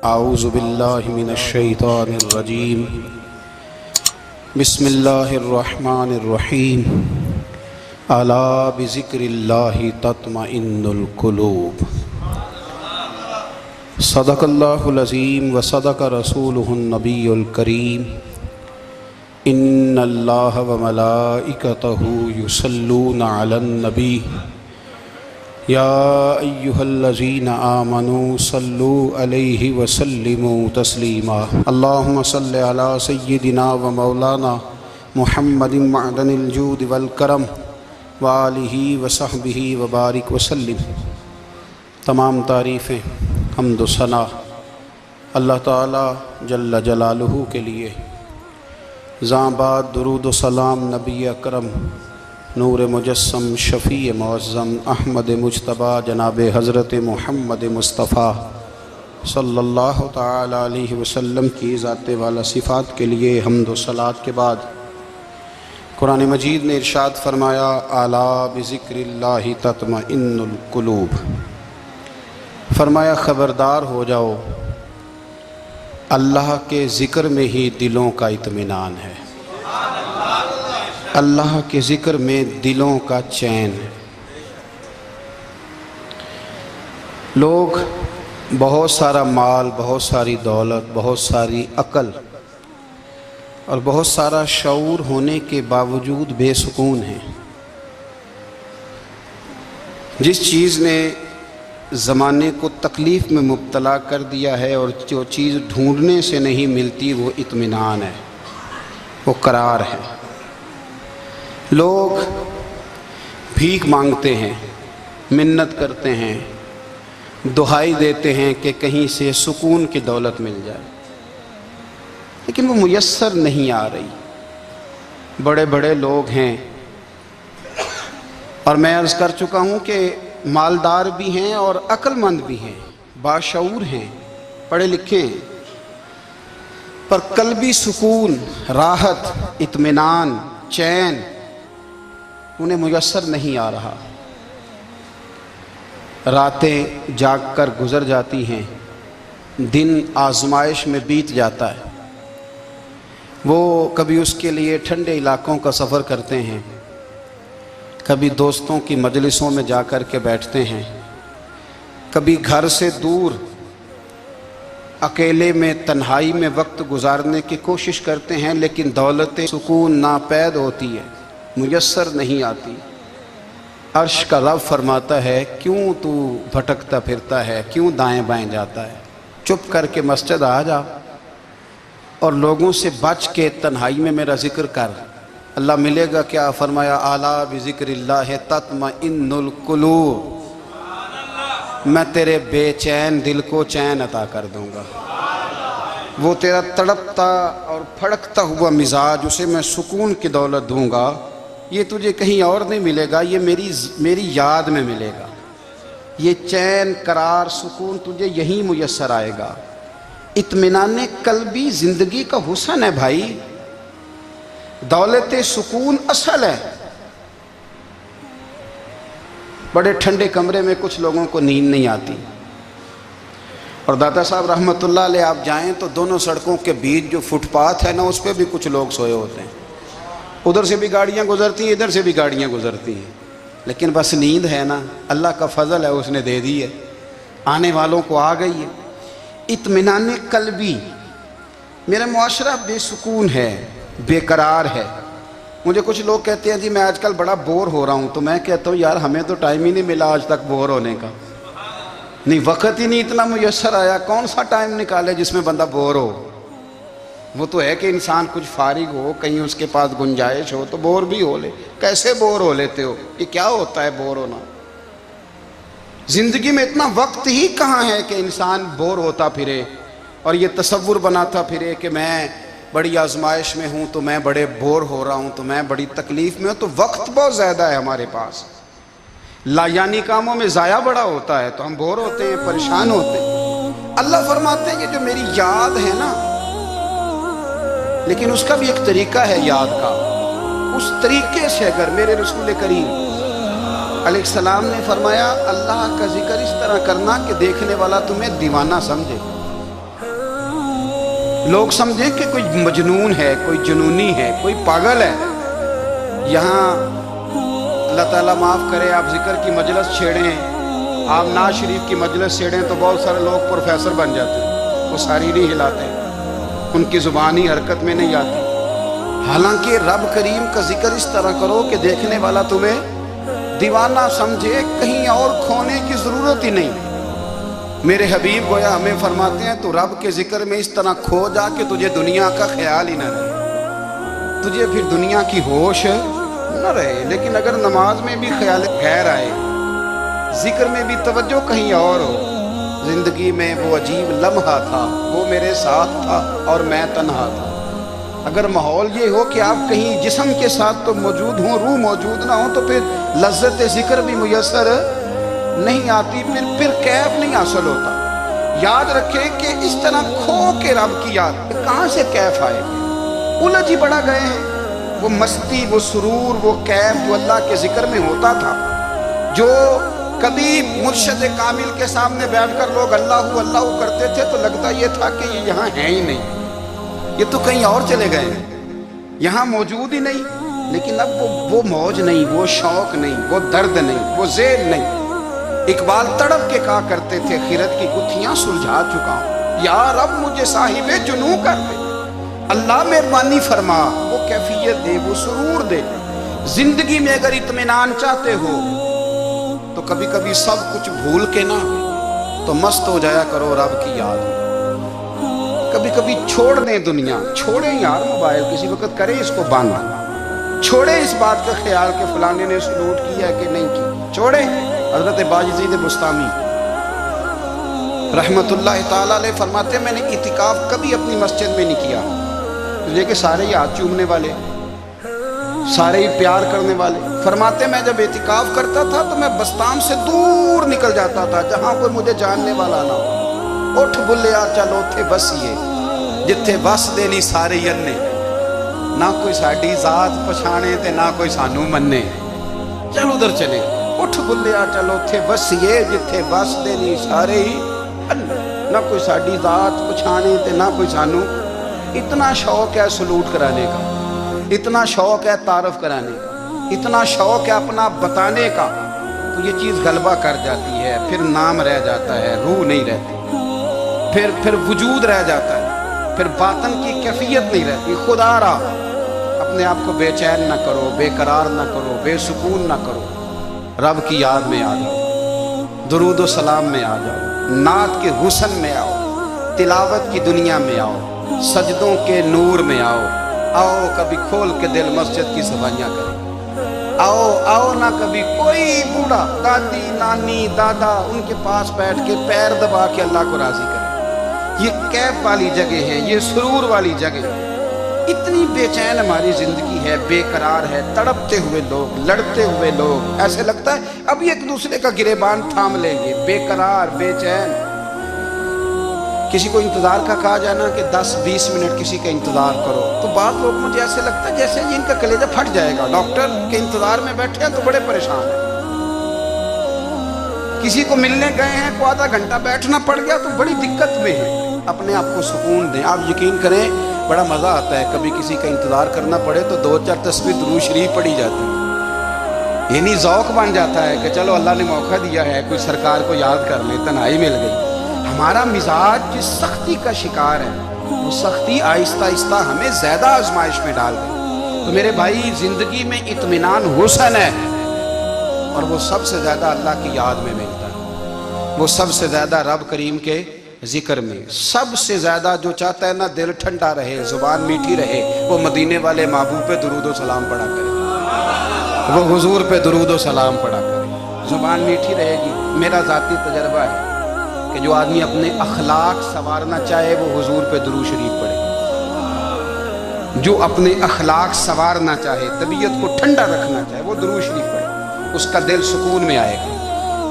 اعوذ باللہ من الشیطان الرجیم بسم اللہ الرحمن الرحیم الا بذکر اللہ تطمئن القلوب صدق اللہ العظیم وصدق رسولہ النبی الکریم ان اللہ وملائکتہ یصلون علی النبی یا ایہا الذین آمنوا صلوا علیہ وسلموا تسلیما اللہم صل علی سیدنا و مولانا محمد معدن الجود والکرم وآلہ وصحبہ وبارک وسلم۔ تمام تعریفیں حمد و ثنا اللہ تعالی جل جلالہ کے لیے۔ زاں بعد درود و سلام نبی اکرم نور مجسم شفیع معظم احمد مجتبی جناب حضرت محمد مصطفیٰ صلی اللہ تعالی علیہ وسلم کی ذات والا صفات کے لیے حمد و صلات کے بعد قرآن مجید نے ارشاد فرمایا الا بذکر اللہ تطمئن القلوب، فرمایا خبردار ہو جاؤ اللہ کے ذکر میں ہی دلوں کا اطمینان ہے، اللہ کے ذکر میں دلوں کا چین ہے۔ لوگ بہت سارا مال، بہت ساری دولت، بہت ساری عقل اور بہت سارا شعور ہونے کے باوجود بے سکون ہیں۔ جس چیز نے زمانے کو تکلیف میں مبتلا کر دیا ہے اور جو چیز ڈھونڈنے سے نہیں ملتی وہ اطمینان ہے، وہ قرار ہے۔ لوگ بھیک مانگتے ہیں، منت کرتے ہیں، دہائی دیتے ہیں کہ کہیں سے سکون کی دولت مل جائے، لیکن وہ میسر نہیں آ رہی۔ بڑے بڑے لوگ ہیں اور میں عرض کر چکا ہوں کہ مالدار بھی ہیں اور عقل مند بھی ہیں، باشعور ہیں، پڑھے لکھے ہیں، پر قلبی سکون، راحت، اطمینان، چین انہیں میسر نہیں آ رہا۔ راتیں جاگ کر گزر جاتی ہیں، دن آزمائش میں بیت جاتا ہے۔ وہ کبھی اس کے لیے ٹھنڈے علاقوں کا سفر کرتے ہیں، کبھی دوستوں کی مجلسوں میں جا کر کے بیٹھتے ہیں، کبھی گھر سے دور اکیلے میں تنہائی میں وقت گزارنے کی کوشش کرتے ہیں، لیکن دولت سکون ناپید ہوتی ہے، میسر نہیں آتی۔ عرش کا رب فرماتا ہے کیوں تو بھٹکتا پھرتا ہے، کیوں دائیں بائیں جاتا ہے، چپ کر کے مسجد آ جا اور لوگوں سے بچ کے تنہائی میں میرا ذکر کر۔ اللہ ملے گا کیا؟ فرمایا اعلیٰ بذکر اللہ تطمئن القلوب، میں تیرے بے چین دل کو چین عطا کر دوں گا۔ وہ تیرا تڑپتا اور پھڑکتا ہوا مزاج، اسے میں سکون کی دولت دوں گا۔ یہ تجھے کہیں اور نہیں ملے گا، یہ میری یاد میں ملے گا۔ یہ چین، قرار، سکون تجھے یہیں میسر آئے گا۔ اطمینان قلبی زندگی کا حسن ہے بھائی، دولت سکون اصل ہے۔ بڑے ٹھنڈے کمرے میں کچھ لوگوں کو نیند نہیں آتی، اور داتا صاحب رحمۃ اللہ علیہ آپ جائیں تو دونوں سڑکوں کے بیچ جو فٹ پاتھ ہے نا، اس پہ بھی کچھ لوگ سوئے ہوتے ہیں۔ ادھر سے بھی گاڑیاں گزرتی ہیں، ادھر سے بھی گاڑیاں گزرتی ہیں، لیکن بس نیند ہے نا، اللہ کا فضل ہے، اس نے دے دی ہے، آنے والوں کو آ گئی ہے۔ اطمینان قلبی، میرا معاشرہ بے سکون ہے، بے قرار ہے۔ مجھے کچھ لوگ کہتے ہیں جی میں آج کل بڑا بور ہو رہا ہوں، تو میں کہتا ہوں یار ہمیں تو ٹائم ہی نہیں ملا آج تک بور ہونے کا، نہیں وقت ہی نہیں اتنا میسر آیا، کون سا ٹائم نکالے جس میں بندہ بور ہو؟ وہ تو ہے کہ انسان کچھ فارغ ہو، کہیں اس کے پاس گنجائش ہو تو بور بھی ہو لے۔ کیسے بور ہو لیتے ہو؟ یہ کیا ہوتا ہے بور ہونا؟ زندگی میں اتنا وقت ہی کہاں ہے کہ انسان بور ہوتا پھرے اور یہ تصور بناتا پھرے کہ میں بڑی آزمائش میں ہوں، تو میں بڑے بور ہو رہا ہوں، تو میں بڑی تکلیف میں ہوں۔ تو وقت بہت زیادہ ہے ہمارے پاس، لا یعنی کاموں میں ضائع بڑا ہوتا ہے، تو ہم بور ہوتے ہیں، پریشان ہوتے ہیں۔ اللہ فرماتے ہیں کہ جو میری یاد ہے نا، لیکن اس کا بھی ایک طریقہ ہے یاد کا، اس طریقے سے اگر میرے رسول کریم علیہ السلام نے فرمایا اللہ کا ذکر اس طرح کرنا کہ دیکھنے والا تمہیں دیوانہ سمجھے۔ لوگ سمجھیں کہ کوئی مجنون ہے، کوئی جنونی ہے، کوئی پاگل ہے۔ یہاں اللہ تعالیٰ معاف کرے، آپ ذکر کی مجلس چھیڑیں، آپ نعت شریف کی مجلس چھیڑیں تو بہت سارے لوگ پروفیسر بن جاتے ہیں، وہ ساری نہیں ہلاتے، ان کی زبانی حرکت میں نہیں آتی۔ حالانکہ رب کریم کا ذکر اس طرح کرو کہ دیکھنے والا تمہیں دیوانہ سمجھے، کہیں اور کھونے کی ضرورت ہی نہیں۔ میرے حبیب گویا ہمیں فرماتے ہیں تو رب کے ذکر میں اس طرح کھو جا کہ تجھے دنیا کا خیال ہی نہ رہے، تجھے پھر دنیا کی ہوش نہ رہے۔ لیکن اگر نماز میں بھی خیال غیر آئے، ذکر میں بھی توجہ کہیں اور ہو، زندگی میں وہ عجیب لمحہ تھا، وہ میرے ساتھ تھا اور میں تنہا تھا۔ اگر ماحول یہ ہو کہ آپ کہیں جسم کے ساتھ تو موجود ہوں، روح موجود نہ ہو، تو پھر لذت ذکر بھی میسر نہیں آتی، پھر کیف نہیں حاصل ہوتا۔ یاد رکھیں کہ اس طرح کھو کے رب کی یاد کہاں سے کیف آئے گی؟ الجھ ہی بڑا گئے ہیں۔ وہ مستی، وہ سرور، وہ کیف جو اللہ کے ذکر میں ہوتا تھا، جو کبھی مرشد کامل کے سامنے بیٹھ کر لوگ اللہ اللہ کرتے تھے تو لگتا یہ تھا کہ یہ یہاں ہے ہی نہیں، یہ تو کہیں اور چلے گئے ہیں، یہاں موجود ہی نہیں۔ لیکن اب وہ موج نہیں، وہ شوق نہیں، وہ درد نہیں، وہ ذیل نہیں۔ اقبال تڑپ کے کہا کرتے تھے خیرت کی گتھیاں سلجھا چکا ہوں، یا رب مجھے صاحب جنوں کر دے، اللہ مہربانی فرما، وہ کیفیت دے، وہ سرور دے۔ زندگی میں اگر اطمینان چاہتے ہو تو کبھی کبھی سب کچھ بھول کے نا تو مست ہو جایا کرو رب کی یاد میں۔ کبھی کبھی چھوڑ دیں دنیا، چھوڑیں یار موبائل، کسی وقت کریں اس کو بند، چھوڑیں اس بات کا خیال کہ فلانے نے سلوٹ کیا کہ نہیں کی، چھوڑیں۔ حضرت باجزید بستامی رحمت اللہ تعالیٰ علیہ فرماتے ہیں میں نے اعتکاف کبھی اپنی مسجد میں نہیں کیا، یہ کہ سارے ہی ہاتھ چومنے والے، سارے ہی پیار کرنے والے۔ فرماتے میں جب اعتکاف کرتا تھا تو میں بستام سے دور نکل جاتا تھا جہاں کوئی مجھے جاننے والا نہ ہو۔ اٹھ بلیا چلو تھے بسیے جتھے بس دینی سارے ینے، نہ کوئی ساڈی ذات پچھانے تے نہ کوئی سانو مننے، چل ادھر چلے۔ اٹھ بلیا چلو تھے بسیے جتھے بس دینی سارے ہی انے، نہ کوئی ساڈی ذات پچھانے تے نہ کوئی سانو۔ اتنا شوق ہے سلوٹ کرانے کا، اتنا شوق ہے تعارف کرانے کا، اتنا شوق ہے اپنا بتانے کا، تو یہ چیز غلبہ کر جاتی ہے، پھر نام رہ جاتا ہے، روح نہیں رہتی، پھر وجود رہ جاتا ہے، پھر باطن کی کیفیت نہیں رہتی۔ خدا را اپنے آپ کو بے چین نہ کرو، بے قرار نہ کرو، بے سکون نہ کرو، رب کی یاد میں آ جاؤ، درود و سلام میں آ جاؤ، نعت کے حسن میں آؤ، تلاوت کی دنیا میں آؤ، سجدوں کے نور میں آؤ۔ آؤ کبھی کھول کے دل مسجد کی صفائیاں کریں، آؤ نہ کبھی کوئی بوڑھا، دادی، نانی، دادا ان کے پاس بیٹھ کے پیر دبا کے اللہ کو راضی کریں۔ یہ کیف والی جگہ ہے، یہ سرور والی جگہ ہے۔ اتنی بے چین ہماری زندگی ہے، بے قرار ہے، تڑپتے ہوئے لوگ، لڑتے ہوئے لوگ، ایسے لگتا ہے ابھی ایک دوسرے کا گریبان تھام لیں گے، بے قرار، بے چین۔ کسی کو انتظار کا کہا جانا کہ 10-20 منٹ کسی کا انتظار کرو تو بعض لوگ مجھے ایسے لگتا ہے جیسے ان کا کلیجہ پھٹ جائے گا، ڈاکٹر کے انتظار میں بیٹھے ہیں تو بڑے پریشان ہیں۔ کسی کو ملنے گئے ہیں کو آدھا گھنٹہ بیٹھنا پڑ گیا تو بڑی دقت میں ہے۔ اپنے آپ کو سکون دیں۔ آپ یقین کریں بڑا مزہ آتا ہے کبھی کسی کا انتظار کرنا پڑے تو 2-4 تسبیح درود شریف پڑھی جاتی ہے، یعنی ذوق بن جاتا ہے کہ چلو اللہ نے موقع دیا ہے، کوئی سرکار کو یاد کر لیں، تنہائی مل گئی۔ ہمارا مزاج جس سختی کا شکار ہے وہ سختی آہستہ آہستہ ہمیں زیادہ آزمائش میں ڈال گئی۔ تو میرے بھائی زندگی میں اطمینان حسن ہے، اور وہ سب سے زیادہ اللہ کی یاد میں ملتا ہے، وہ سب سے زیادہ رب کریم کے ذکر میں۔ سب سے زیادہ جو چاہتا ہے نا دل ٹھنڈا رہے، زبان میٹھی رہے، وہ مدینے والے محبوب پہ درود و سلام پڑھا کرے، وہ حضور پہ درود و سلام پڑھا کرے، زبان میٹھی رہے گی۔ میرا ذاتی تجربہ ہے کہ جو آدمی اپنے اخلاق سنوارنا چاہے وہ حضور پہ درود شریف پڑھے، جو اپنے اخلاق سنوارنا چاہے، طبیعت کو ٹھنڈا رکھنا چاہے، وہ درود شریف پڑھے، اس کا دل سکون میں آئے گا۔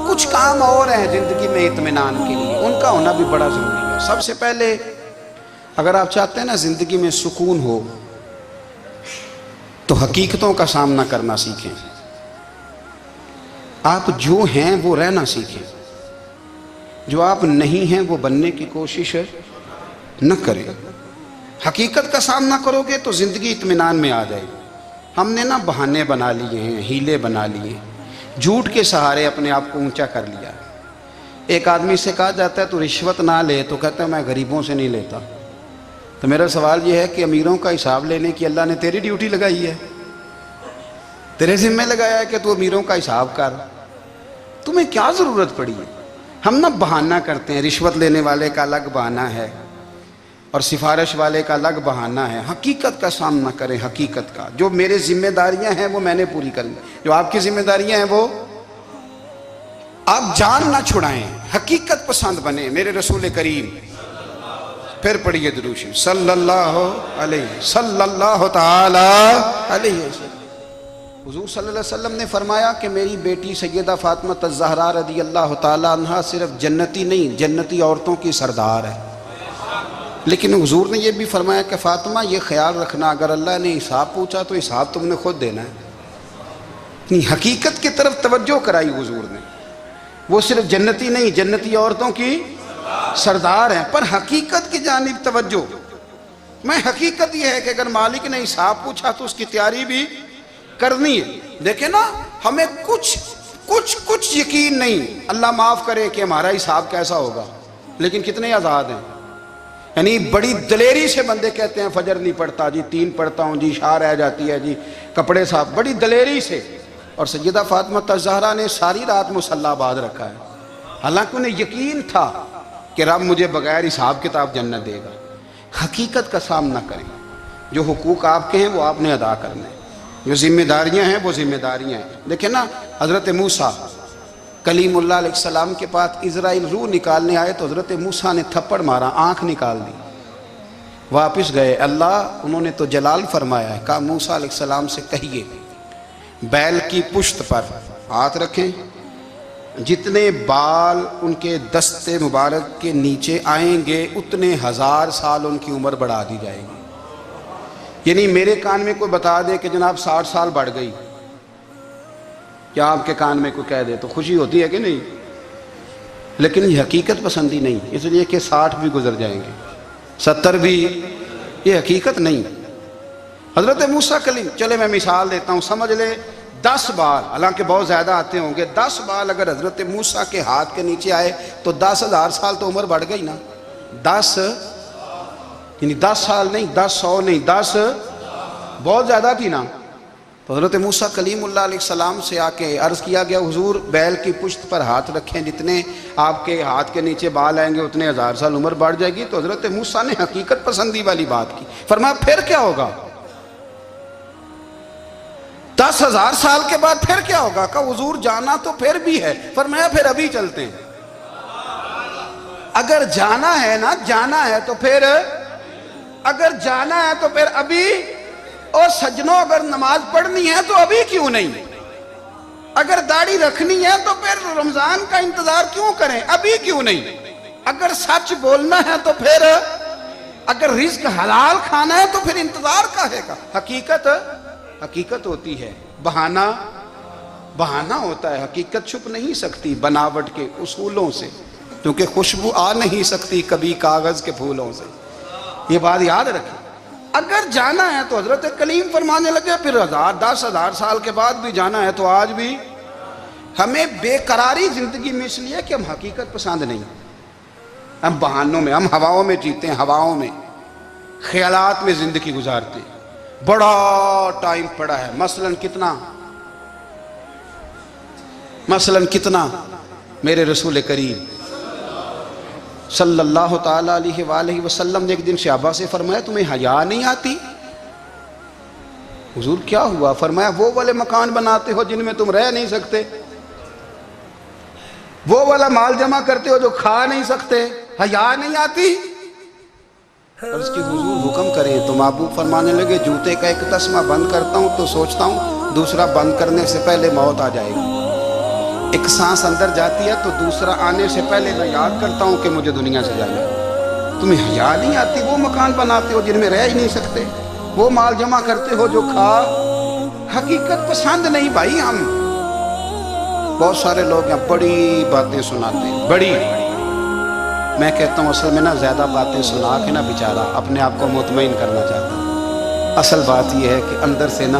کچھ کام اور ہیں زندگی میں اطمینان کے لیے، ان کا ہونا بھی بڑا ضروری ہے۔ سب سے پہلے اگر آپ چاہتے ہیں نا زندگی میں سکون ہو تو حقیقتوں کا سامنا کرنا سیکھیں۔ آپ جو ہیں وہ رہنا سیکھیں، جو آپ نہیں ہیں وہ بننے کی کوشش نہ کریں۔ حقیقت کا سامنا کرو گے تو زندگی اطمینان میں آ جائے گی۔ ہم نے نا بہانے بنا لیے ہیں، ہیلے بنا لیے ہیں، جھوٹ کے سہارے اپنے آپ کو اونچا کر لیا۔ ایک آدمی سے کہا جاتا ہے تو رشوت نہ لے، تو کہتا ہے میں غریبوں سے نہیں لیتا۔ تو میرا سوال یہ ہے کہ امیروں کا حساب لینے کی اللہ نے تیری ڈیوٹی لگائی ہے، تیرے ذمہ لگایا ہے کہ تو امیروں کا حساب کر، تمہیں کیا ضرورت پڑی ہے؟ ہم نا بہانہ کرتے ہیں، رشوت لینے والے کا الگ بہانہ ہے اور سفارش والے کا الگ بہانہ ہے۔ حقیقت کا سامنا کریں، حقیقت کا۔ جو میرے ذمہ داریاں ہیں وہ میں نے پوری کرنی، جو آپ کی ذمہ داریاں ہیں وہ آپ جان نہ چھڑائیں، حقیقت پسند بنیں۔ میرے رسول کریم، پھر پڑھیے درود شریف، صلی اللہ تعالی علیہ وسلم۔ حضور صلی اللہ علیہ وسلم نے فرمایا کہ میری بیٹی سیدہ فاطمہ الزہرا رضی اللہ تعالی عنہا صرف جنتی نہیں، جنتی عورتوں کی سردار ہے۔ لیکن حضور نے یہ بھی فرمایا کہ فاطمہ یہ خیال رکھنا، اگر اللہ نے حساب پوچھا تو حساب تم نے خود دینا ہے۔ نہیں، حقیقت کی طرف توجہ کرائی حضور نے، وہ صرف جنتی نہیں، جنتی عورتوں کی سردار ہیں، پر حقیقت کی جانب توجہ۔ میں حقیقت یہ ہے کہ اگر مالک نے حساب پوچھا تو اس کی تیاری بھی کرنی ہے۔ دیکھیں نا، ہمیں کچھ یقین نہیں، اللہ معاف کرے کہ ہمارا حساب کیسا ہوگا، لیکن کتنے آزاد ہیں۔ یعنی بڑی دلیری سے بندے کہتے ہیں فجر نہیں پڑھتا جی، 3 پڑھتا ہوں جی، شاہ رہ جاتی ہے جی، کپڑے صاف، بڑی دلیری سے۔ اور سیدہ فاطمہ الزہرا نے ساری رات مصلی باز رکھا ہے، حالانکہ انہیں یقین تھا کہ رب مجھے بغیر حساب کتاب جنت دے گا۔ حقیقت کا سامنا کریں، جو حقوق آپ کے ہیں وہ آپ نے ادا کرنے، جو ذمہ داریاں ہیں وہ ذمہ داریاں ہیں۔ دیکھیں نا، حضرت موسیٰ کلیم اللہ علیہ السلام کے پاس اسرائیل روح نکالنے آئے تو حضرت موسیٰ نے تھپڑ مارا، آنکھ نکال دی، واپس گئے۔ اللہ انہوں نے تو جلال فرمایا ہے، کہا موسیٰ علیہ السلام سے کہیے بیل کی پشت پر ہاتھ رکھیں، جتنے بال ان کے دستے مبارک کے نیچے آئیں گے اتنے 1000 سال ان کی عمر بڑھا دی جائے گی۔ یعنی میرے کان میں کوئی بتا دے کہ جناب 60 سال بڑھ گئی، کیا آپ کے کان میں کوئی کہہ دے تو خوشی ہوتی ہے کہ نہیں؟ لیکن یہ حقیقت پسندی نہیں، اس لیے کہ 60 بھی گزر جائیں گے، 70 بھی، یہ حقیقت نہیں۔ حضرت موسیٰ کلیم، چلے میں مثال دیتا ہوں، سمجھ لے 10 بال، حالانکہ بہت زیادہ آتے ہوں گے، 10 بال اگر حضرت موسیٰ کے ہاتھ کے نیچے آئے تو 10,000 سال تو عمر بڑھ گئی نا۔ 10 یعنی 10 سال نہیں، 10 100 نہیں، 10 بہت زیادہ تھی نا۔ تو حضرت موسیٰ کلیم اللہ علیہ السلام سے آ کے عرض کیا گیا، حضور بیل کی پشت پر ہاتھ رکھیں، جتنے آپ کے ہاتھ کے نیچے بال آئیں گے اتنے 1000 سال عمر بڑھ جائے گی۔ تو حضرت موسیٰ نے حقیقت پسندی والی بات کی، فرمایا پھر کیا ہوگا؟ 10,000 سال کے بعد پھر کیا ہوگا؟ کہا حضور جانا تو پھر بھی ہے، فرمایا پھر ابھی چلتے ہیں۔ اگر جانا ہے نا، جانا ہے تو پھر، اگر جانا ہے تو پھر ابھی۔ اور سجنوں، اگر نماز پڑھنی ہے تو ابھی کیوں نہیں؟ اگر داڑھی رکھنی ہے تو پھر رمضان کا انتظار کیوں کریں، ابھی کیوں نہیں؟ اگر سچ بولنا ہے تو پھر، اگر رزق حلال کھانا ہے تو پھر انتظار کاہے کا؟ حقیقت ہوتی ہے، بہانہ ہوتا ہے، حقیقت چھپ نہیں سکتی بناوٹ کے اصولوں سے، کیونکہ خوشبو آ نہیں سکتی کبھی کاغذ کے پھولوں سے۔ یہ بات یاد رکھیں، اگر جانا ہے تو حضرت کلیم فرمانے لگے پھر 10,000 سال کے بعد بھی جانا ہے تو آج بھی۔ ہمیں بے قراری زندگی میں اس لیے کہ ہم حقیقت پسند نہیں، ہم بہانوں میں، ہم ہواؤں میں جیتے ہیں، ہواؤں میں، خیالات میں زندگی گزارتے ہیں۔ بڑا ٹائم پڑا ہے، مثلاً کتنا میرے رسول کریم صلی اللہ تعالیٰ علیہ وآلہ وسلم نے ایک دن صحابہ سے فرمایا تمہیں حیا نہیں آتی؟ حضور کیا ہوا؟ فرمایا وہ والے مکان بناتے ہو جن میں تم رہ نہیں سکتے، وہ والا مال جمع کرتے ہو جو کھا نہیں سکتے، حیا نہیں آتی؟ عرض کی حضور حکم کریں تو محبوب فرمانے لگے جوتے کا ایک تسمہ بند کرتا ہوں تو سوچتا ہوں دوسرا بند کرنے سے پہلے موت آ جائے گی، ایک سانس اندر جاتی ہے تو دوسرا آنے سے پہلے میں یاد کرتا ہوں کہ مجھے دنیا سے جانا ہے۔ تمہیں حیا نہیں آتی؟ وہ مکان بناتے ہو جن میں رہ ہی نہیں سکتے، وہ مال جمع کرتے ہو جو کھا۔ حقیقت پسند نہیں بھائی ہم۔ بہت سارے لوگ یہاں بڑی باتیں سناتے ہیں، بڑی میں کہتا ہوں اصل میں نا زیادہ باتیں سنا کے نا بیچارہ اپنے آپ کو مطمئن کرنا چاہتا ہے. اصل بات یہ ہے کہ اندر سے نا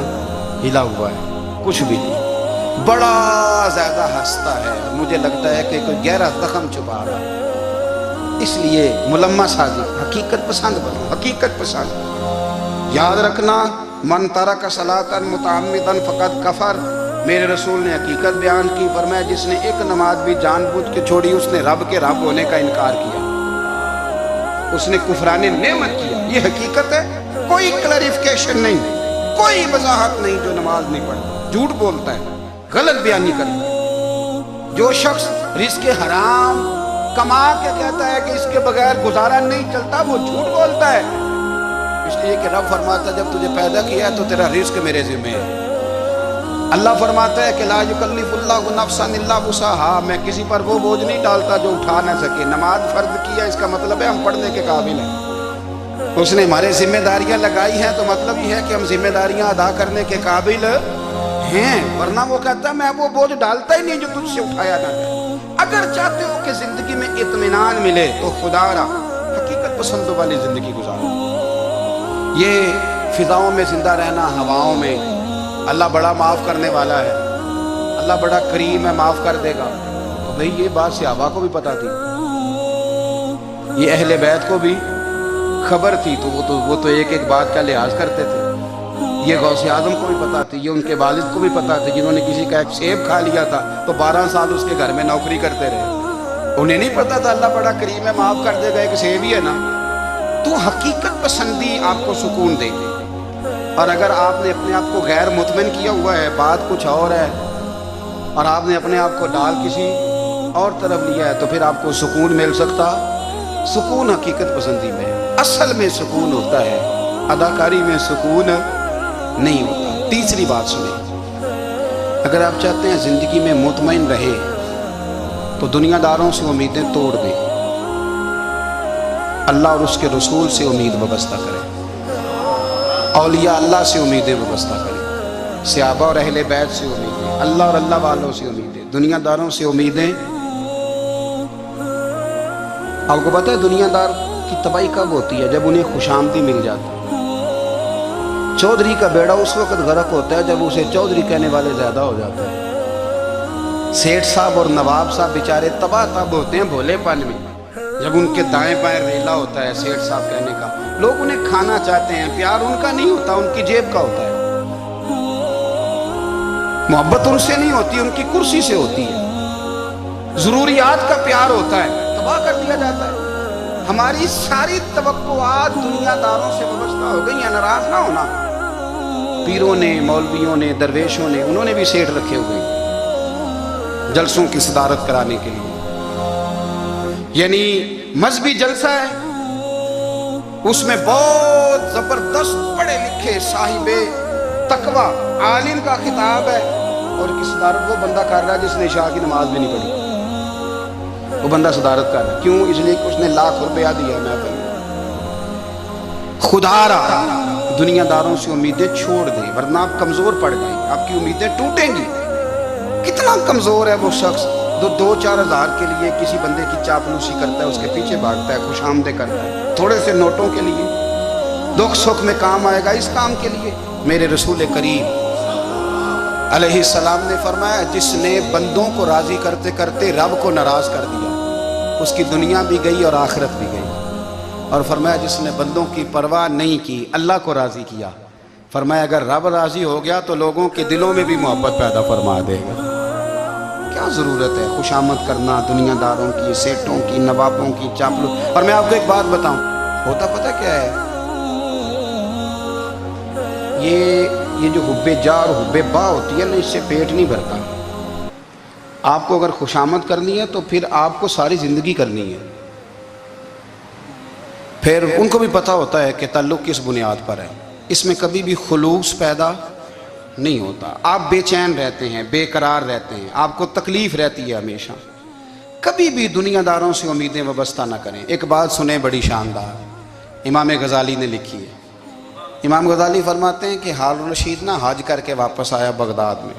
ہلا ہوا ہے، کچھ بھی نہیں، بڑا زیادہ ہنستا ہے، مجھے لگتا ہے کہ کوئی گہرا زخم چھپا رہا ہے. اس لیے ملمہ سازی، حقیقت پسند بنو، حقیقت پسند. یاد رکھنا من ترک صلاۃ متعمدا فقد کفر. میرے رسول نے حقیقت بیان کی، فرمایا جس نے ایک نماز بھی جان بوجھ کے چھوڑی اس نے رب کے رب ہونے کا انکار کیا، اس نے کفران نعمت کیا. یہ حقیقت ہے، کوئی کلیریفیکیشن نہیں، کوئی وضاحت نہیں. جو نماز نہیں پڑھتا جھوٹ بولتا ہے، غلط بیانی کرتا ہے. جو شخص رزق حرام کما کے کہتا ہے کہ اس کے بغیر گزارا نہیں چلتا، وہ جھوٹ بولتا ہے. اس لیے کہ رب فرماتا ہے جب تجھے پیدا کیا ہے تو تیرا رزق میرے ذمہ ہے. اللہ فرماتا ہے کہ لا یکلف اللہ نفسا الا وسعها، میں کسی پر وہ بوجھ نہیں ڈالتا جو اٹھا نہ سکے. نماز فرض کیا اس کا مطلب ہے ہم پڑھنے کے قابل ہیں. اس نے ہمارے ذمہ داریاں لگائی ہیں تو مطلب یہ ہے کہ ہم ذمہ داریاں ادا کرنے کے قابل ہیں، ورنہ وہ کہتا ہے میں وہ بوجھ ڈالتا ہی نہیں جو تجھ سے اٹھایا نہ جائے. اگر چاہتے ہو کہ زندگی میں اطمینان ملے تو خدا را حقیقت پسند والی زندگی گزارو. یہ فضاؤں میں زندہ رہنا، ہواؤں میں، اللہ بڑا معاف کرنے والا ہے، اللہ بڑا کریم ہے، معاف کر دے گا. تو بھئی یہ بات صحابہ کو بھی پتا تھی، یہ اہل بیت کو بھی خبر تھی، تو وہ تو ایک ایک بات کا لحاظ کرتے تھے. یہ غوث اعظم کو بھی پتا تھی، یہ ان کے والد کو بھی پتا تھی جنہوں نے کسی کا ایک سیب کھا لیا تھا تو 12 سال اس کے گھر میں نوکری کرتے رہے. انہیں نہیں پتا تھا اللہ بڑا کریم ہے، معاف کر دے گا، ایک سیب ہی ہے نا. تو حقیقت پسندی آپ کو سکون دے گی. اور اگر آپ نے اپنے آپ کو غیر مطمئن کیا ہوا ہے، بات کچھ اور ہے، اور آپ نے اپنے آپ کو ڈال کسی اور طرف لیا ہے، تو پھر آپ کو سکون مل سکتا. سکون حقیقت پسندی میں، اصل میں سکون ہوتا ہے، اداکاری میں سکون نہیں ہوتا. تیسری بات سنیں، اگر آپ چاہتے ہیں زندگی میں مطمئن رہے تو دنیا داروں سے امیدیں توڑ دیں، اللہ اور اس کے رسول سے امید وابستہ کریں، اولیاء اللہ سے امیدیں وابستہ کریں، صحابہ اور اہل بیت سے امیدیں، اللہ اور اللہ والوں سے امیدیں. دنیا داروں سے امیدیں، آپ کو پتہ ہے دنیا دار کی تباہی کب ہوتی ہے؟ جب انہیں خوشامدی مل جاتی. چودھری کا بیڑا اس وقت غرق ہوتا ہے جب اسے چودھری کہنے والے زیادہ ہو جاتے ہیں. سیٹھ صاحب اور نواب صاحب بیچارے تباہ تب ہوتے ہیں بھولے پن میں، جب ان کے دائیں بائیں ریلا ہوتا ہے سیٹھ صاحب کہنے کا. لوگ انہیں کھانا چاہتے ہیں، پیار ان کا نہیں ہوتا، ان کی جیب کا ہوتا ہے. محبت ان سے نہیں ہوتی، ان کی کرسی سے ہوتی ہے. ضروریات کا پیار ہوتا ہے، تباہ کر دیا جاتا ہے. ہماری ساری توقعات دنیا داروں سے وابستہ ہو گئی ہیں. ناراض نہ ہونا، پیروں نے، مولویوں نے، درویشوں نے، انہوں نے بھی سیٹ رکھے ہوئے ہیں جلسوں کی صدارت کرانے کے لیے. یعنی مذہبی جلسہ ہے، اس میں بہت زبردست پڑھے لکھے صاحب تقوی عالم کا خطاب ہے، اور کی صدارت وہ بندہ کر رہا ہے جس نے عشاء کی نماز بھی نہیں پڑھی. وہ بندہ صدارت کر رہا ہے، کیوں؟ اس لیے کہ اس نے لاکھ روپیہ دیا محفل میں. خدا را دنیا داروں سے امیدیں چھوڑ دیں، ورنہ آپ کمزور پڑ جائیں گے، آپ کی امیدیں ٹوٹیں گی. کتنا کمزور ہے وہ شخص جو 2-4 ہزار کے لیے کسی بندے کی چاپلوسی کرتا ہے، اس کے پیچھے بھاگتا ہے، خوش آمدیں کرتا ہے تھوڑے سے نوٹوں کے لیے. دکھ سکھ میں کام آئے گا اس کام کے لیے. میرے رسول کریم علیہ السلام نے فرمایا جس نے بندوں کو راضی کرتے کرتے رب کو ناراض کر دیا، اس کی دنیا بھی گئی اور آخرت بھی گئی. اور فرمایا جس نے بندوں کی پرواہ نہیں کی، اللہ کو راضی کیا، فرمایا اگر رب راضی ہو گیا تو لوگوں کے دلوں میں بھی محبت پیدا فرما دے گا. کیا ضرورت ہے خوشامد کرنا دنیا داروں کی، سیٹوں کی، نوابوں کی، چاپلو. اور میں آپ کو ایک بات بتاؤں، ہوتا پتہ کیا ہے؟ یہ جو حب جا اور حب با ہوتی ہے نا، اس سے پیٹ نہیں بھرتا. آپ کو اگر خوشامد کرنی ہے تو پھر آپ کو ساری زندگی کرنی ہے. پھر ان کو بھی پتہ ہوتا ہے کہ تعلق کس بنیاد پر ہے، اس میں کبھی بھی خلوص پیدا نہیں ہوتا. آپ بے چین رہتے ہیں، بے قرار رہتے ہیں، آپ کو تکلیف رہتی ہے ہمیشہ. کبھی بھی دنیا داروں سے امیدیں وابستہ نہ کریں. ایک بات سنیں بڑی شاندار، امام غزالی نے لکھی ہے. امام غزالی فرماتے ہیں کہ ہارون الرشید نہ حج کر کے واپس آیا بغداد میں،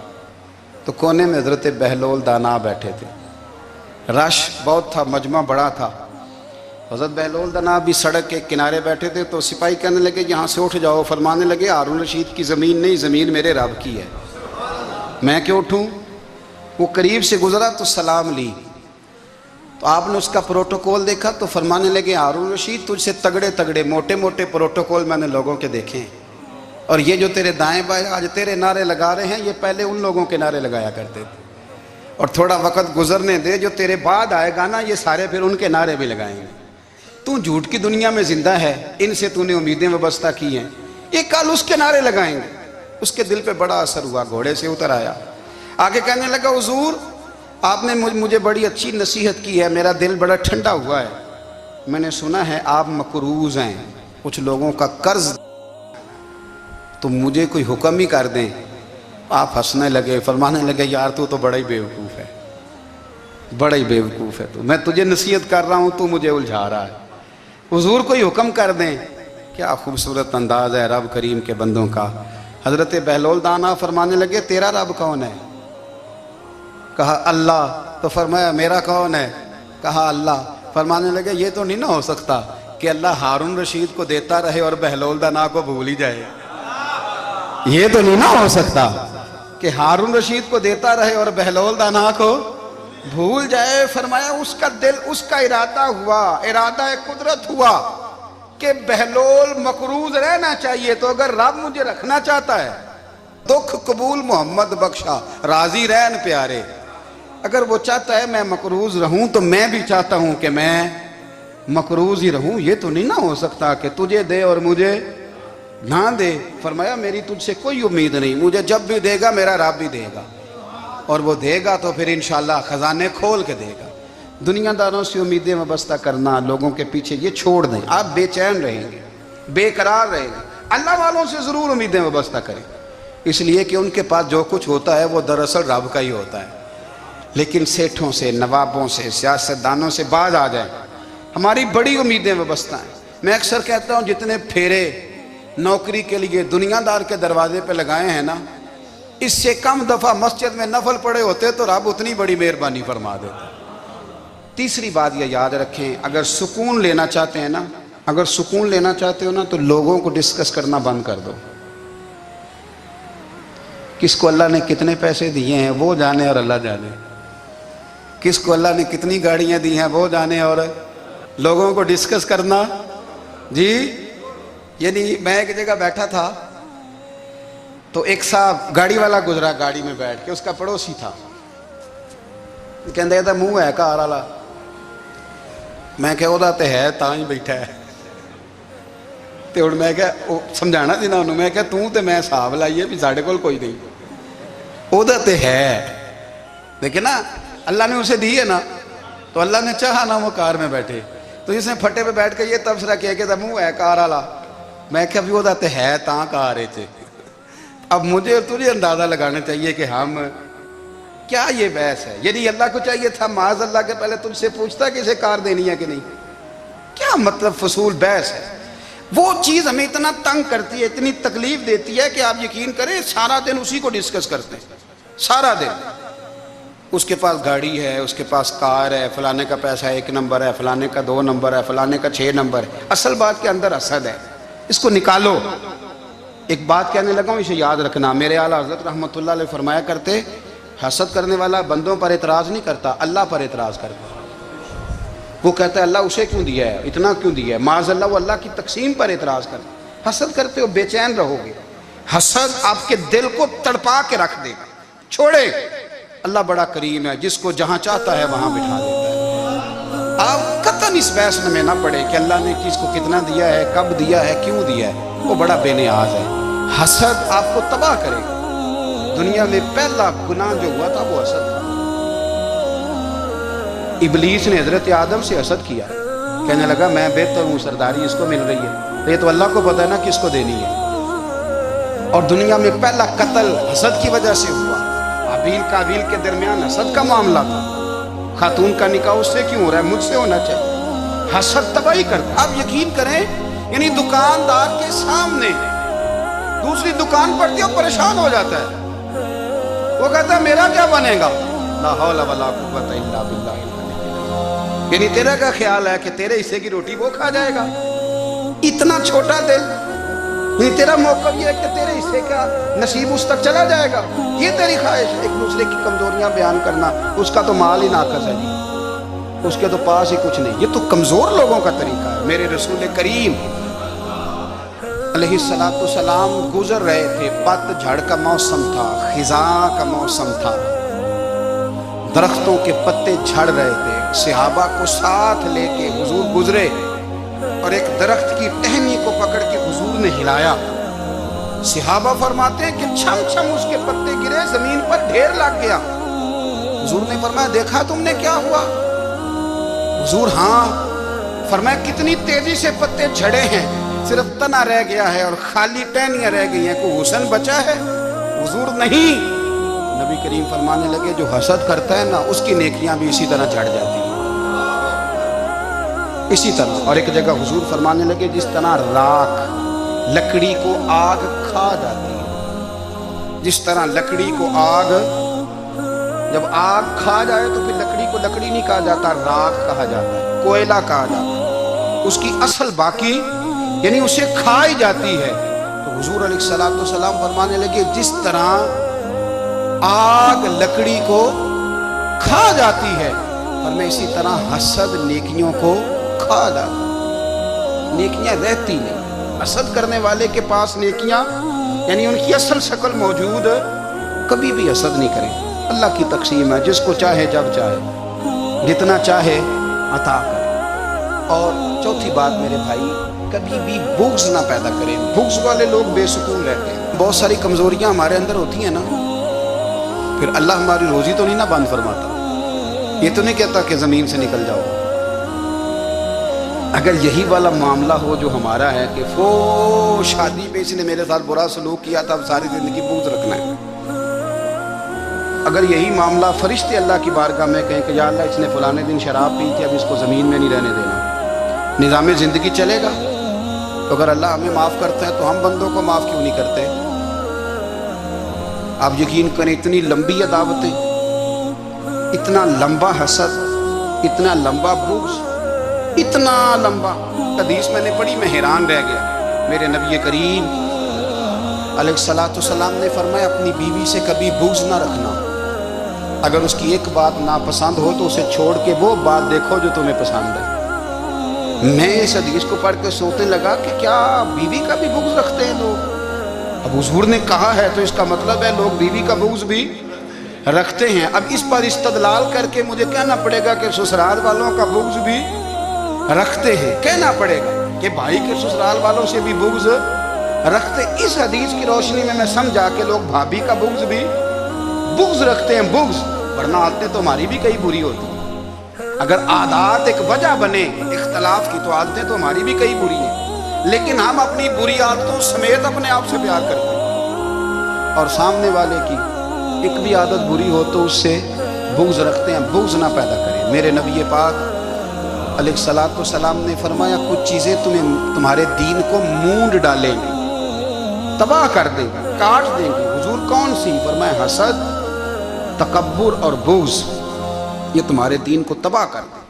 تو کونے میں حضرت بہلول دانا بیٹھے تھے. رش بہت تھا، مجمع بڑا تھا. حضرت بہلول دنا بھی سڑک کے کنارے بیٹھے تھے تو سپاہی کہنے لگے یہاں سے اٹھ جاؤ، فرمانے لگے ہارون رشید کی زمین نہیں، زمین میرے رب کی ہے، میں کیوں اٹھوں؟ وہ قریب سے گزرا تو سلام لی، تو آپ نے اس کا پروٹوکول دیکھا تو فرمانے لگے ہارون رشید تجھ سے تگڑے تگڑے موٹے موٹے پروٹوکول میں نے لوگوں کے دیکھے ہیں، اور یہ جو تیرے دائیں بائیں آج تیرے نعرے لگا رہے ہیں یہ پہلے ان لوگوں کے نعرے لگایا کرتے تھے، اور تھوڑا وقت گزرنے دے، جو تیرے بعد آئے گا نا یہ سارے پھر ان کے نعرے بھی لگائیں گے۔ تو جھوٹ کی دنیا میں زندہ ہے، ان سے تو نے امیدیں وابستہ کی ہیں، یہ کل اس کے نعرے لگائیں گے۔ اس کے دل پہ بڑا اثر ہوا، گھوڑے سے اتر آیا، آگے کہنے لگا حضور آپ نے مجھے بڑی اچھی نصیحت کی ہے، میرا دل بڑا ٹھنڈا ہوا ہے، میں نے سنا ہے آپ مقروض ہیں، کچھ لوگوں کا قرض، تو مجھے کوئی حکم ہی کر دیں۔ آپ ہنسنے لگے، فرمانے لگے یار تو بڑا ہی بیوقوف ہے، بڑا ہی بیوقوف ہے تو، میں تجھے نصیحت کر رہا ہوں تو مجھے الجھا رہا ہے، حضور کوئی حکم کر دیں۔ کیا خوبصورت انداز ہے رب کریم کے بندوں کا۔ حضرت بہلول دانا فرمانے لگے تیرا رب کون ہے؟ کہا اللہ، تو فرمایا میرا کون ہے؟ کہا اللہ۔ فرمانے لگے یہ تو نہیں نہ ہو سکتا کہ اللہ ہارون رشید کو دیتا رہے اور بہلول دانا کو بھول ہی جائے، یہ تو نہیں نہ ہو سکتا کہ ہارون رشید کو دیتا رہے اور بہلول دانا کو بھول جائے۔ فرمایا اس کا دل، اس کا ارادہ ہوا، ارادہ قدرت ہوا کہ بہلول مقروض رہنا چاہیے، تو اگر رب مجھے رکھنا چاہتا ہے، دکھ قبول محمد بخشا راضی رہن پیارے، اگر وہ چاہتا ہے میں مقروض رہوں تو میں بھی چاہتا ہوں کہ میں مقروض ہی رہوں، یہ تو نہیں نہ ہو سکتا کہ تجھے دے اور مجھے نہ دے۔ فرمایا میری تجھ سے کوئی امید نہیں، مجھے جب بھی دے گا میرا رب بھی دے گا، اور وہ دے گا تو پھر انشاءاللہ خزانے کھول کے دے گا۔ دنیا داروں سے امیدیں وابستہ کرنا، لوگوں کے پیچھے، یہ چھوڑ دیں، آپ بے چین رہیں گے، بے قرار رہیں گے۔ اللہ والوں سے ضرور امیدیں وابستہ کریں، اس لیے کہ ان کے پاس جو کچھ ہوتا ہے وہ دراصل رب کا ہی ہوتا ہے۔ لیکن سیٹھوں سے، نوابوں سے، سیاستدانوں سے باز آ جائیں، ہماری بڑی امیدیں وابستہ ہیں۔ میں اکثر کہتا ہوں جتنے پھیرے نوکری کے لیے دنیا دار کے دروازے پہ لگائے ہیں نا، اس سے کم دفعہ مسجد میں نفل پڑے ہوتے تو رب اتنی بڑی مہربانی فرما دیتا۔ تیسری بات یہ یاد رکھیں، اگر سکون لینا چاہتے ہیں نا، اگر سکون لینا چاہتے ہو نا تو لوگوں کو ڈسکس کرنا بند کر دو۔ کس کو اللہ نے کتنے پیسے دیے ہیں وہ جانے اور اللہ جانے، کس کو اللہ نے کتنی گاڑیاں دی ہیں وہ جانے، اور لوگوں کو ڈسکس کرنا جی۔ یعنی میں ایک جگہ بیٹھا تھا تو ایک صاحب گاڑی والا گزرا، گاڑی میں بیٹھ کے، اس کا پڑوسی تھا، کہندے تھا منہ ہے کار والا، میں کہ وہ تے ہے تاں ہی بیٹھا ہے، تے ہن میں کہ سمجھانا سی نا انہوں، میں کہ توں تے میں حساب لائیے بھی ساڈے کول کوئی نہیں، وہ تے ہے، لیکن نا اللہ نے اسے دی ہے نا، تو اللہ نے چاہا نا وہ کار میں بیٹھے، تو جس نے پھٹے پہ بیٹھ کے یہ تبصرہ کیا کہ منہ ہے کار والا، میں کہ ابھی وہ تے ہے تاں کار ہے۔ اب مجھے اور تجھے اندازہ لگانا چاہیے کہ ہم کیا یہ بحث ہے، یعنی اللہ کو چاہیے تھا معاذ اللہ کے پہلے تم سے پوچھتا کہ اسے کار دینی ہے کہ نہیں، کیا مطلب فضول بحث ہے۔ وہ چیز ہمیں اتنا تنگ کرتی ہے، اتنی تکلیف دیتی ہے کہ آپ یقین کریں سارا دن اسی کو ڈسکس کرتے ہیں، سارا دن۔ اس کے پاس گاڑی ہے، اس کے پاس کار ہے، فلانے کا پیسہ 1 نمبر ہے، فلانے کا 2 نمبر ہے، فلانے کا 6 نمبر ہے، اصل بات کے اندر حسد ہے، اس کو نکالو۔ ایک بات کہنے لگا ہوں، اسے یاد رکھنا، میرے اعلیٰ حضرت رحمۃ اللہ علیہ فرمایا کرتے، حسد کرنے والا بندوں پر اعتراض نہیں کرتا، اللہ پر اعتراض کرتا۔ وہ کہتا ہے اللہ اسے کیوں دیا ہے، اتنا کیوں دیا ہے، معاذ اللہ وہ اللہ کی تقسیم پر اعتراض کرتا۔ حسد کرتے ہو بے چین رہو گے، حسد آپ کے دل کو تڑپا کے رکھ دے گا، چھوڑے۔ اللہ بڑا کریم ہے، جس کو جہاں چاہتا ہے وہاں بٹھا دیتا ہے۔ آپ قطعاً اس بحث میں نہ پڑے کہ اللہ نے کس کو کتنا دیا ہے، کب دیا ہے، کیوں دیا ہے، وہ بڑا بے نیاز ہے۔ حسد آپ کو تباہ کرے گا۔ دنیا میں پہلا گناہ جو ہوا تھا وہ حسد تھا۔ ابلیس نے حضرت آدم سے حسد کیا، کہنے لگا میں بہتر ہوں، سرداری اس کو مل رہی ہے، یہ تو اللہ کو پتہ ہے نا کس کو دینی ہے۔ اور دنیا میں پہلا قتل حسد کی وجہ سے ہوا، حابیل قابیل کے درمیان حسد کا معاملہ تھا، خاتون کا نکاح اس سے کیوں ہو رہا ہے، مجھ سے ہونا چاہیے۔ حسد تباہی کرتا۔ آپ یقین کریں، یعنی دکاندار کے سامنے دوسری دکان پڑتی ہے وہ پریشان ہو جاتا ہے، وہ کہتا ہے میرا کیا بنے گا، لا حول ولا قوت الا باللہ۔ یعنی تیرا کا خیال ہے کہ تیرے حصے کی روٹی وہ کھا جائے گا؟ اتنا چھوٹا دل، یعنی تیرا موقع یہ ہے کہ تیرے حصے کا نصیب اس تک چلا جائے گا، یہ تیری خواہش ہے؟ ایک دوسرے کی کمزوریاں بیان کرنا، اس کا تو مال ہی ناقص ہے جی، اس کے تو پاس ہی کچھ نہیں، یہ تو کمزور لوگوں کا طریقہ ہے۔ میرے رسول کریم علیہ السلام گزر رہے تھے، پت جھڑ کا موسم تھا، خزاں کا موسم تھا، درختوں کے پتے جھڑ رہے تھے، صحابہ کو ساتھ لے کے حضور گزرے اور ایک درخت کی ٹہنی کو پکڑ کے حضور نے ہلایا۔ صحابہ فرماتے ہیں کہ چھم چھم اس کے پتے گرے، زمین پر ڈھیر لگ گیا۔ حضور نے فرمایا دیکھا تم نے کیا ہوا؟ حضور ہاں۔ فرمایا کتنی تیزی سے پتے جھڑے ہیں، صرف تنا رہ گیا ہے اور خالی ٹہنیاں رہ گئی ہیں، کوئی حسن بچا ہے؟ حضور نہیں۔ نبی کریم فرمانے لگے جو حسد کرتا ہے نا، اس کی نیکیاں بھی اسی طرح جھڑ جاتی ہیں، اسی طرح۔ اور ایک جگہ حضور فرمانے لگے جس طرح راکھ لکڑی کو آگ کھا جاتی ہے، جس طرح لکڑی کو آگ، جب آگ کھا جائے تو پھر لکڑی کو لکڑی نہیں کہا جاتا، راکھ کہا جاتا ہے، کوئلہ کہا جاتا ہے، اس کی اصل باقی یعنی اسے کھائی جاتی ہے۔ تو حضور علیہ السلام فرمانے لگے جس طرح آگ لکڑی کو کھا جاتی ہے، اور میں اسی طرح حسد نیکیوں کو کھا جاتا ہے، نیکیاں رہتی نہیں۔ حسد کرنے والے کے پاس نیکیاں یعنی ان کی اصل شکل موجود، کبھی بھی حسد نہیں کریں۔ اللہ کی تقسیم ہے، جس کو چاہے جب چاہے جتنا چاہے عطا کرے۔ اور چوتھی بات میرے بھائی، کبھی بھی بغض نہ پیدا کریں، بغض والے لوگ بے سکون رہتے ہیں۔ بہت ساری کمزوریاں ہمارے اندر ہوتی ہیں نا، پھر اللہ ہماری روزی تو نہیں نہ بند فرماتا، یہ تو نہیں کہتا کہ زمین سے نکل جاؤ۔ اگر یہی والا معاملہ ہو جو ہمارا ہے کہ وہ شادی پہ اس نے میرے ساتھ برا سلوک کیا تھا، اب ساری زندگی بغض رکھنا ہے، اگر یہی معاملہ فرشتے اللہ کی بارگاہ میں کہیں کہ یا اللہ اس نے فلانے دن شراب پی تھی، اب اس کو زمین میں نہیں رہنے دینا، نظام زندگی چلے گا؟ تو اگر اللہ ہمیں معاف کرتا ہے تو ہم بندوں کو معاف کیوں نہیں کرتے؟ آپ یقین کریں اتنی لمبی عداوتیں، اتنا لمبا حسد، اتنا لمبا بغض، اتنا لمبا۔ حدیث میں نے پڑھی، میں حیران رہ گیا۔ میرے نبی کریم علیہ السلام نے فرمایا اپنی بیوی سے کبھی بغض نہ رکھنا، اگر اس کی ایک بات ناپسند ہو تو اسے چھوڑ کے وہ بات دیکھو جو تمہیں پسند ہے۔ میں اس حدیث کو پڑھ کے سوچنے لگا کہ کیا بیوی کا بھی بغض رکھتے ہیں لوگ؟ اب حضور نے کہا ہے تو اس کا مطلب ہے لوگ بیوی کا بغض بھی رکھتے ہیں۔ اب اس پر استدلال کر کے مجھے کہنا پڑے گا کہ سسرال والوں کا بغض بھی رکھتے ہیں، کہنا پڑے گا کہ بھائی کے سسرال والوں سے بھی بغض رکھتے۔ اس حدیث کی روشنی میں سمجھا کہ لوگ بھابھی کا بغض بھی بغض رکھتے ہیں، بغض، ورنہ عادتیں تو ہماری بھی کئی بری ہوتی ہیں۔ اگر عادات ایک وجہ بنے اختلاف کی تو عادتیں تو ہماری بھی کئی بری ہیں، لیکن ہم اپنی بری عادتوں سمیت اپنے آپ سے پیار کرتے ہیں، اور سامنے والے کی ایک بھی عادت بری ہو تو اس سے بغض رکھتے ہیں۔ بغض نہ پیدا کریں۔ میرے نبی پاک علیہ السلام نے فرمایا کچھ چیزیں تمہارے دین کو مونڈ ڈالیں گی، تباہ کر دیں گی، کاٹ دیں گی۔ حضور کون سی؟ فرمایا حسد، تکبر اور بغض، یہ تمہارے دین کو تباہ کر دیں۔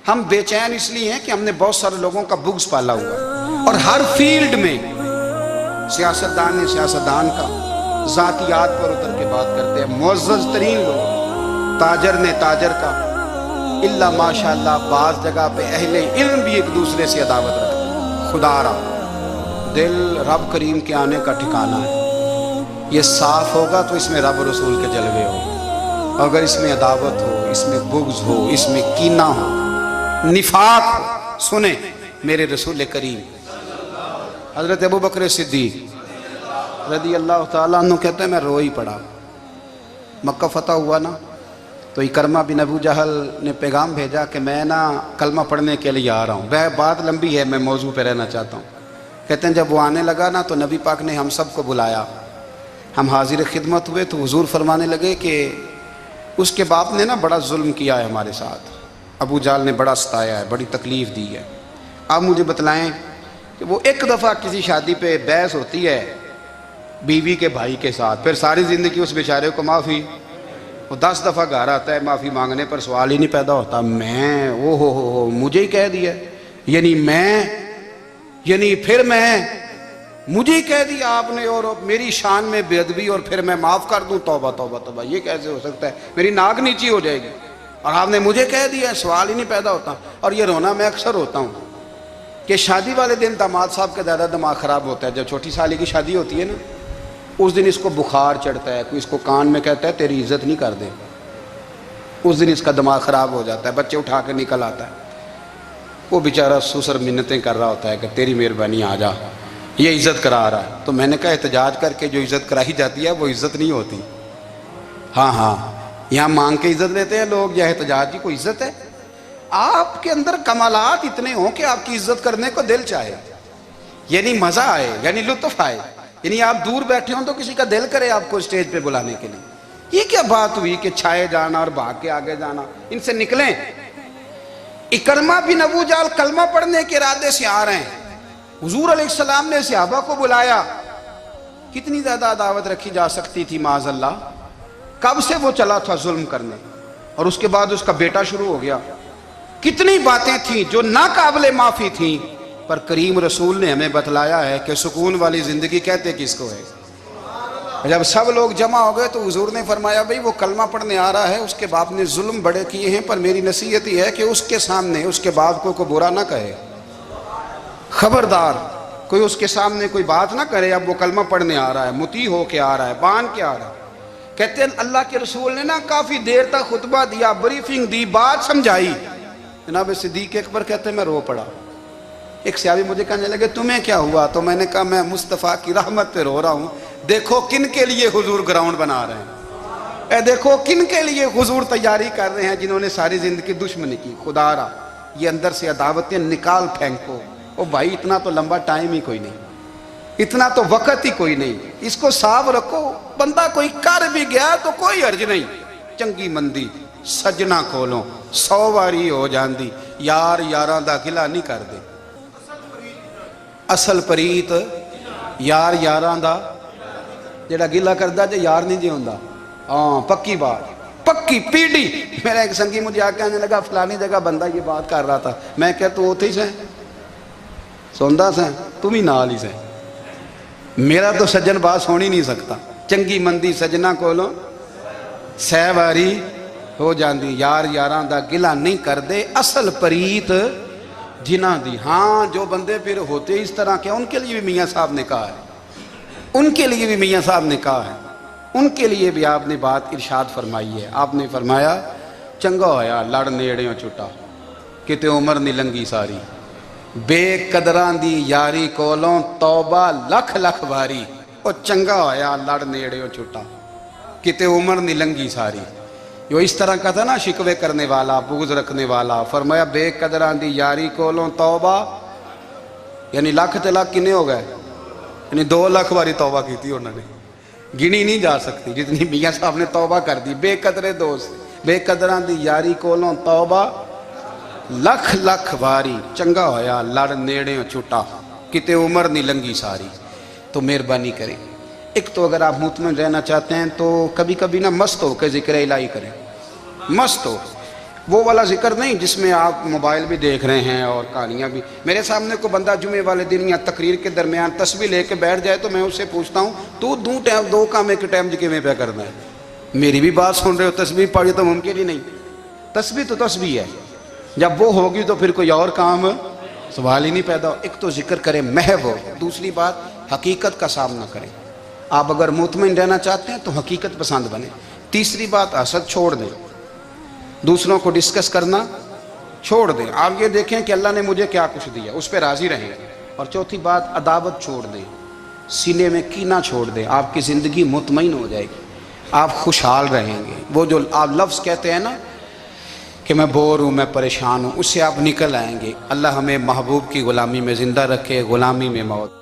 ہم بے چین اس لیے ہیں کہ ہم نے بہت سارے لوگوں کا بغض پالا ہوا ہے، اور ہر فیلڈ میں سیاستدان نے سیاستدان کا، ذاتیات پر اتر کے بات کرتے ہیں، معزز ترین لوگ، تاجر نے تاجر کا، اللہ ماشاءاللہ بعض جگہ پہ اہل علم بھی ایک دوسرے سے عداوت رکھتے ہیں۔ خدا را دل رب کریم کے آنے کا ٹھکانہ ہے، یہ صاف ہوگا تو اس میں رب رسول کے جلوے ہو، اگر اس میں عداوت ہو، اس میں بغض ہو، اس میں کینہ ہو، نفاق ہو۔ سنیں میرے رسول کریم حضرت ابو بکر صدیق رضی اللہ تعالیٰ عنہ کہتے ہیں میں رو ہی پڑا۔ مکہ فتح ہوا نا تو اکرمہ بن ابو جہل نے پیغام بھیجا کہ میں نا کلمہ پڑھنے کے لیے آ رہا ہوں۔ بات لمبی ہے، میں موضوع پہ رہنا چاہتا ہوں۔ کہتے ہیں جب وہ آنے لگا نا تو نبی پاک نے ہم سب کو بلایا، ہم حاضر خدمت ہوئے تو حضور فرمانے لگے کہ اس کے باپ نے نا بڑا ظلم کیا ہے ہمارے ساتھ، ابو جہل نے بڑا ستایا ہے، بڑی تکلیف دی ہے۔ آپ مجھے بتلائیں کہ وہ ایک دفعہ کسی شادی پہ بحث ہوتی ہے بیوی کے بھائی کے ساتھ، پھر ساری زندگی اس بیچارے کو معافی وہ 10 دفعہ گھر آتا ہے معافی مانگنے پر سوال ہی نہیں پیدا ہوتا میں او ہو مجھے ہی کہہ دیا، یعنی پھر میں مجھے ہی کہہ دیا آپ نے اور میری شان میں بے ادبی اور پھر میں معاف کر دوں، توبہ توبہ توبہ، یہ کیسے ہو سکتا ہے؟ میری ناک نیچی ہو جائے گی اور آپ نے مجھے کہہ دیا، سوال ہی نہیں پیدا ہوتا۔ اور یہ رونا میں اکثر ہوتا ہوں کہ شادی والے دن داماد صاحب کا زیادہ دماغ خراب ہوتا ہے۔ جب چھوٹی سالی کی شادی ہوتی ہے نا، اس دن اس کو بخار چڑھتا ہے، کوئی اس کو کان میں کہتا ہے تیری عزت نہیں کر دے، اس دن اس کا دماغ خراب ہو جاتا ہے، بچے اٹھا کے نکل آتا ہے، وہ بیچارہ سسر منتیں کر رہا ہوتا ہے کہ تیری مہربانی آ جا، یہ عزت کرا رہا ہے۔ تو میں نے کہا احتجاج کر کے جو عزت کرائی جاتی ہے وہ عزت نہیں ہوتی۔ ہاں یہاں مانگ کے عزت لیتے ہیں لوگ، یا احتجاج کی کوئی عزت ہے؟ آپ کے اندر کمالات اتنے ہوں کہ آپ کی عزت کرنے کو دل چاہے، یعنی مزہ آئے، یعنی لطف آئے، یعنی آپ دور بیٹھے ہوں تو کسی کا دل کرے آپ کو اسٹیج پہ بلانے کے لیے۔ یہ کیا بات ہوئی کہ چھائے جانا اور بھاگ کے آگے جانا؟ ان سے نکلیں۔ اکرمہ بن ابو جہل کلمہ پڑھنے کے ارادے سے آ رہے ہیں، حضور علیہ السلام نے صحابہ کو بلایا، کتنی زیادہ دعوت رکھی جا سکتی تھی معاذ اللہ؟ کب سے وہ چلا تھا ظلم کرنے، اور اس کے بعد اس کا بیٹا شروع ہو گیا، کتنی باتیں تھیں جو ناقابل معافی تھیں، پر کریم رسول نے ہمیں بتلایا ہے کہ سکون والی زندگی کہتے کس کو ہے۔ جب سب لوگ جمع ہو گئے تو حضور نے فرمایا بھئی وہ کلمہ پڑھنے آ رہا ہے، اس کے باپ نے ظلم بڑے کیے ہیں، پر میری نصیحت یہ ہے کہ اس کے سامنے اس کے باپ کو برا نہ کہے، خبردار کوئی اس کے سامنے کوئی بات نہ کرے۔ اب وہ کلمہ پڑھنے آ رہا ہے، مطیع ہو کے آ رہا ہے، بان کے آ رہا ہے۔ کہتے ہیں اللہ کے رسول نے نا کافی دیر تک خطبہ دیا، بریفنگ دی، بات سمجھائی۔ جناب صدیق اکبر کہتے ہیں میں رو پڑا۔ ایک صحابی مجھے کہنے لگے تمہیں کیا ہوا؟ تو میں نے کہا میں مصطفیٰ کی رحمت پہ رو رہا ہوں، دیکھو کن کے لیے حضور گراؤنڈ بنا رہے ہیں، اے دیکھو کن کے لیے حضور تیاری کر رہے ہیں، جنہوں نے ساری زندگی دشمنی کی۔ خدا را یہ اندر سے عداوتیں نکال پھینکو۔ او بھائی اتنا تو لمبا ٹائم ہی کوئی نہیں، اتنا تو وقت ہی کوئی نہیں، اس کو صاف رکھو۔ بندہ کوئی کر بھی گیا تو کوئی حرج نہیں، چنگی مندی سجنا کھولو 100 واری ہو جاندی، یار یاراں دا گلا نہیں کر دے۔ اصل پریت یار یاراں دا جڑا گلا کردا جے یار نہیں جے ہوندا۔ ہاں پکی بات، پکی پیڑی۔ میرا ایک سنگی مجھے آ کے آنے لگا فلانی جگہ بندہ یہ بات کر رہا تھا، میں کہ تو اوتھے ہی سے سوندا سے تم ہی نال ہی سے، میرا تو سجن بات سن ہی نہیں سکتا۔ چنگی مندی سجنا کولوں 100 واری ہو جاندی، یار یاراں دا گلا نہیں کر دے، اصل پریت جنہ دی۔ ہاں جو بندے پھر ہوتے اس طرح کے ان کے لیے بھی میاں صاحب نے کہا ہے، ان کے لیے بھی میاں صاحب نے کہا ہے، ان کے لیے بھی آپ نے بات ارشاد فرمائی ہے۔ آپ نے فرمایا چنگا ہویا لڑ نیڑیوں چھٹا، کتے عمر نہیں لنگی ساری، بے قدراں دی یاری کولوں توبہ لکھ لکھ باری، او چنگا ہویا لڑ نیڑیوں چھٹا، کتے عمر نہیں لنگی ساری۔ جو اس طرح کا تھا نا شکوے کرنے والا، بغض رکھنے والا، فرمایا بے قدراں دی یاری کولوں توبہ، یعنی لاکھ تے لاکھ کنے ہو گئے، یعنی 2 لاکھ باری توبہ کی تھی انہوں نے، گنی نہیں جا سکتی جتنی میاں صاحب نے توبہ کر دی۔ بے قدرے دوست، بے قدراں دی یاری کولوں توبہ لکھ لکھ باری، چنگا ہویا لڑ نیڑیوں چھٹا، کتے عمر نہیں لنگی ساری۔ تو مہربانی کریں، ایک تو اگر آپ مطمئن رہنا چاہتے ہیں تو کبھی کبھی نا مست ہو کے ذکر الہی کریں، مست ہو، وہ والا ذکر نہیں جس میں آپ موبائل بھی دیکھ رہے ہیں اور کہانیاں بھی۔ میرے سامنے کو بندہ جمعے والے دن یا تقریر کے درمیان تسبیح لے کے بیٹھ جائے تو میں اس سے پوچھتا ہوں تو دو کام ایک ٹائم جی میں پہ کرنا ہے؟ میری بھی بات سن رہے ہو، تسبیح پڑھی تو ممکن ہی نہیں۔ تسبیح تو تسبیح ہے، جب وہ ہوگی تو پھر کوئی اور کام سوال ہی نہیں پیدا ہو۔ ایک تو ذکر کریں محو ہو، دوسری بات حقیقت کا سامنا کریں۔ آپ اگر مطمئن رہنا چاہتے ہیں تو حقیقت پسند بنیں۔ تیسری بات حسد چھوڑ دیں، دوسروں کو ڈسکس کرنا چھوڑ دیں، آپ یہ دیکھیں کہ اللہ نے مجھے کیا کچھ دیا، اس پہ راضی رہیں۔ اور چوتھی بات عداوت چھوڑ دیں، سینے میں کینہ چھوڑ دیں، آپ کی زندگی مطمئن ہو جائے گی، آپ خوشحال رہیں گے۔ وہ جو آپ لفظ کہتے ہیں نا کہ میں بور ہوں، میں پریشان ہوں، اس سے آپ نکل آئیں گے۔ اللہ ہمیں محبوب کی غلامی میں زندہ رکھے، غلامی میں موت